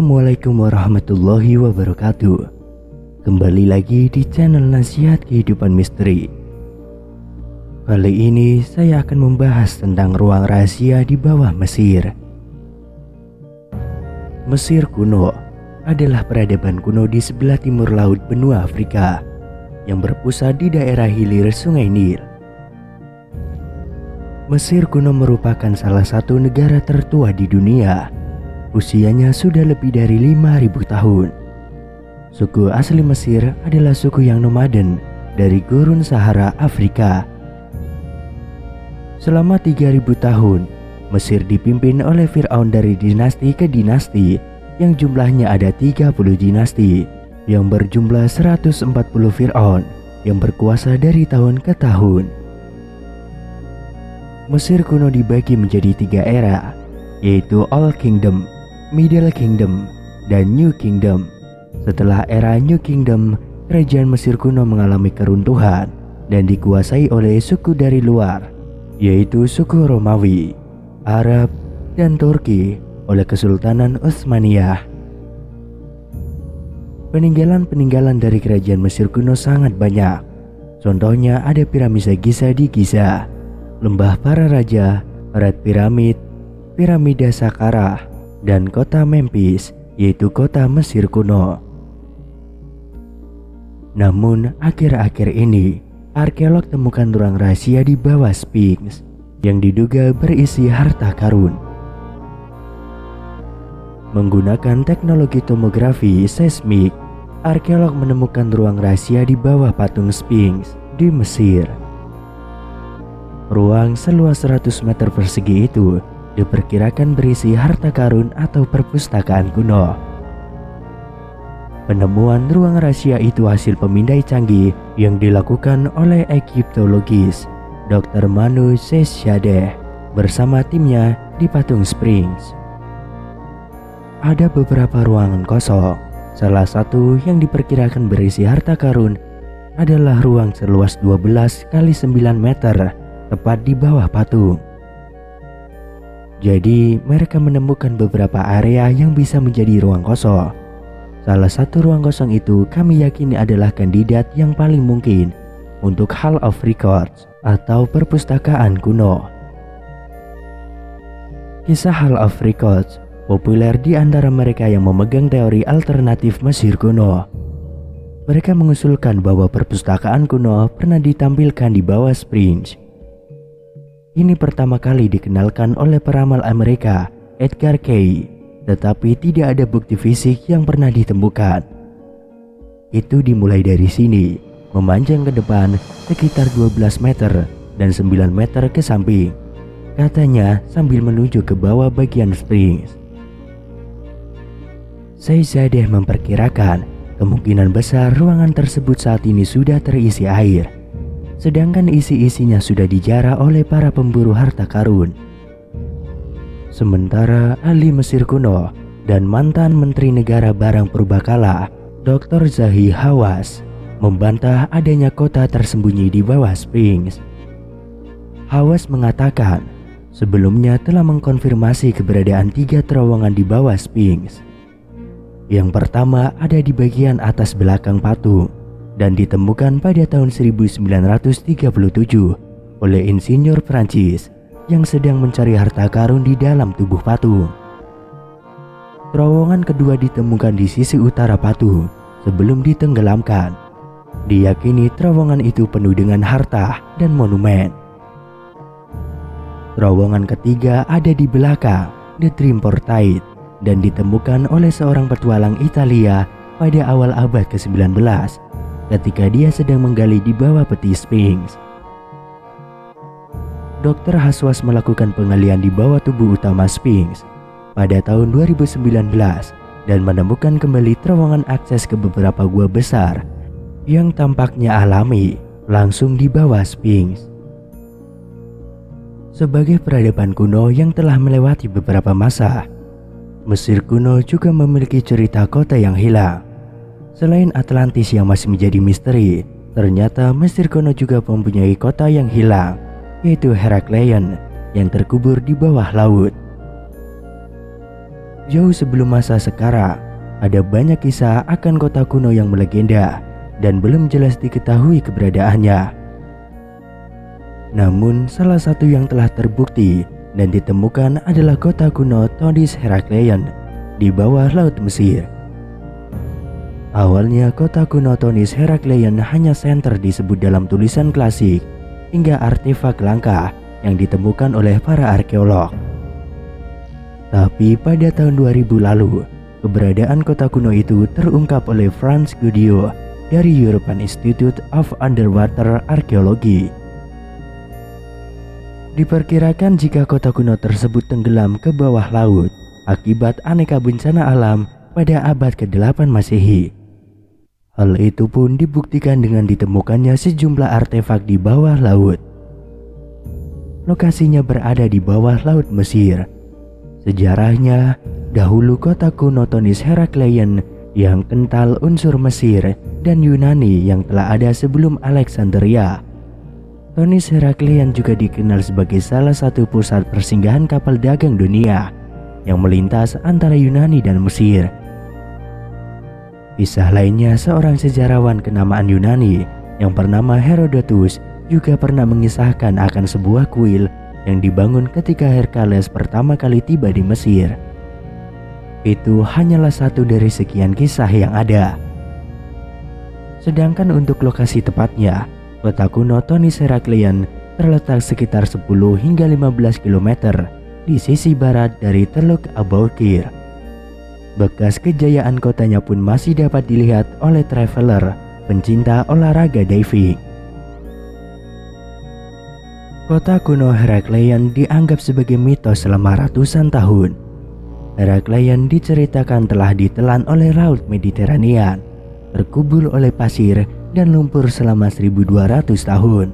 Assalamualaikum warahmatullahi wabarakatuh. Kembali lagi di channel Nasihat Kehidupan Misteri. Kali ini saya akan membahas tentang ruang rahasia di bawah Mesir. Mesir kuno adalah peradaban kuno di sebelah timur laut benua Afrika yang berpusat di daerah hilir Sungai Nil. Mesir kuno merupakan salah satu negara tertua di dunia. Usianya sudah lebih dari 5.000 tahun. Suku asli Mesir adalah suku yang nomaden dari gurun Sahara Afrika. Selama 3.000 tahun, Mesir dipimpin oleh Fir'aun dari dinasti ke dinasti yang jumlahnya ada 30 dinasti yang berjumlah 140 Fir'aun yang berkuasa dari tahun ke tahun. Mesir kuno dibagi menjadi 3 era, yaitu Old Kingdom, Middle Kingdom, dan New Kingdom. Setelah era New Kingdom, kerajaan Mesir kuno mengalami keruntuhan dan dikuasai oleh suku dari luar, yaitu suku Romawi, Arab, dan Turki oleh Kesultanan Utsmaniyah. Peninggalan-peninggalan dari kerajaan Mesir kuno sangat banyak. Contohnya ada piramida Giza di Giza, lembah para raja, Red Piramid, piramida Saqqara, dan kota Memphis, yaitu kota Mesir kuno. Namun akhir-akhir ini, arkeolog temukan ruang rahasia di bawah Sphinx yang diduga berisi harta karun. Menggunakan teknologi tomografi seismik, arkeolog menemukan ruang rahasia di bawah patung Sphinx di Mesir. Ruang seluas 100 meter persegi itu diperkirakan berisi harta karun atau perpustakaan kuno. Penemuan ruang rahasia itu hasil pemindai canggih yang dilakukan oleh Egyptologis Dr. Manu Seshadeh bersama timnya di patung Sphinx. Ada beberapa ruangan kosong. Salah satu yang diperkirakan berisi harta karun adalah ruang seluas 12 kali 9 meter tepat di bawah patung. Jadi mereka menemukan beberapa area yang bisa menjadi ruang kosong. Salah satu ruang kosong itu kami yakini adalah kandidat yang paling mungkin untuk Hall of Records atau perpustakaan kuno. Kisah Hall of Records populer di antara mereka yang memegang teori alternatif Mesir kuno. Mereka mengusulkan bahwa perpustakaan kuno pernah ditampilkan di bawah Sphinx. Ini pertama kali dikenalkan oleh peramal Amerika Edgar Cay, tetapi tidak ada bukti fisik yang pernah ditemukan. Itu dimulai dari sini, memanjang ke depan sekitar 12 meter dan 9 meter ke samping, katanya sambil menuju ke bawah bagian Sphinx. Seshadeh memperkirakan kemungkinan besar ruangan tersebut saat ini sudah terisi air, sedangkan isi-isinya sudah dijarah oleh para pemburu harta karun. Sementara ahli Mesir kuno dan mantan Menteri Negara Barang Purbakala Dr. Zahi Hawass membantah adanya kota tersembunyi di bawah Sphinx. Hawass mengatakan sebelumnya telah mengkonfirmasi keberadaan 3 terowongan di bawah Sphinx. Yang pertama ada di bagian atas belakang patung dan ditemukan pada tahun 1937 oleh insinyur Prancis yang sedang mencari harta karun di dalam tubuh patung. Terowongan kedua ditemukan di sisi utara patung sebelum ditenggelamkan. Diyakini terowongan itu penuh dengan harta dan monumen. Terowongan ketiga ada di belakang The Dream Portait dan ditemukan oleh seorang petualang Italia pada awal abad ke-19 ketika dia sedang menggali di bawah peti Sphinx. Dr. Hawass melakukan penggalian di bawah tubuh utama Sphinx pada tahun 2019 dan menemukan kembali terowongan akses ke beberapa gua besar yang tampaknya alami langsung di bawah Sphinx. Sebagai peradaban kuno yang telah melewati beberapa masa, Mesir kuno juga memiliki cerita kota yang hilang. Selain Atlantis yang masih menjadi misteri, ternyata Mesir kuno juga mempunyai kota yang hilang, yaitu Herakleion yang terkubur di bawah laut. Jauh sebelum masa sekarang, ada banyak kisah akan kota kuno yang melegenda dan belum jelas diketahui keberadaannya. Namun, salah satu yang telah terbukti dan ditemukan adalah kota kuno Thonis Herakleion di bawah laut Mesir. Awalnya kota kuno Thonis Herakleion hanya senter disebut dalam tulisan klasik hingga artefak langka yang ditemukan oleh para arkeolog. Tapi pada tahun 2000 lalu, keberadaan kota kuno itu terungkap oleh Frans Goudiot dari European Institute of Underwater Archaeology. Diperkirakan jika kota kuno tersebut tenggelam ke bawah laut akibat aneka bencana alam pada abad ke-8 Masehi. Hal itu pun dibuktikan dengan ditemukannya sejumlah artefak di bawah laut. Lokasinya berada di bawah laut Mesir. Sejarahnya, dahulu kota kuno Thonis Herakleion yang kental unsur Mesir dan Yunani yang telah ada sebelum Alexandria. Thonis Herakleion juga dikenal sebagai salah satu pusat persinggahan kapal dagang dunia yang melintas antara Yunani dan Mesir. Kisah lainnya, seorang sejarawan kenamaan Yunani yang bernama Herodotus juga pernah mengisahkan akan sebuah kuil yang dibangun ketika Hercules pertama kali tiba di Mesir. Itu hanyalah satu dari sekian kisah yang ada. Sedangkan untuk lokasi tepatnya, kota kuno Thonis Herakleion terletak sekitar 10 hingga 15 km di sisi barat dari Teluk Aboukir. Bekas kejayaan kotanya pun masih dapat dilihat oleh traveler pencinta olahraga diving. Kota kuno Herakleion dianggap sebagai mitos selama ratusan tahun. Herakleion diceritakan telah ditelan oleh Laut Mediterranean, terkubur oleh pasir dan lumpur selama 1200 tahun.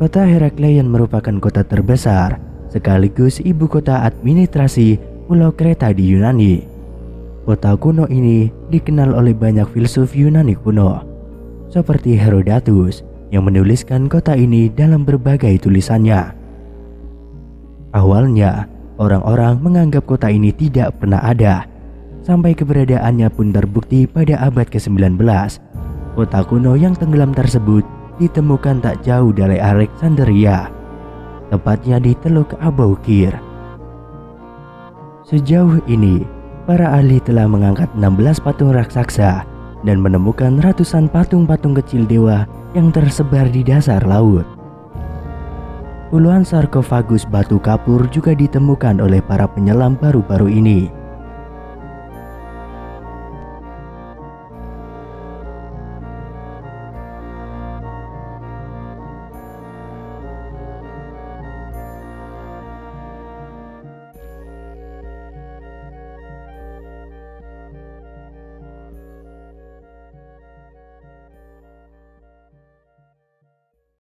Kota Herakleion merupakan kota terbesar sekaligus ibu kota administrasi Pulau Kreta di Yunani. Kota kuno ini dikenal oleh banyak filsuf Yunani kuno, seperti Herodotus yang menuliskan kota ini dalam berbagai tulisannya. Awalnya, orang-orang menganggap kota ini tidak pernah ada, sampai keberadaannya pun terbukti pada abad ke-19. Kota kuno yang tenggelam tersebut ditemukan tak jauh dari Alexandria, tepatnya di Teluk Aboukir. Sejauh ini, para ahli telah mengangkat 16 patung raksasa dan menemukan ratusan patung-patung kecil dewa yang tersebar di dasar laut. Puluhan sarkofagus batu kapur juga ditemukan oleh para penyelam baru-baru ini.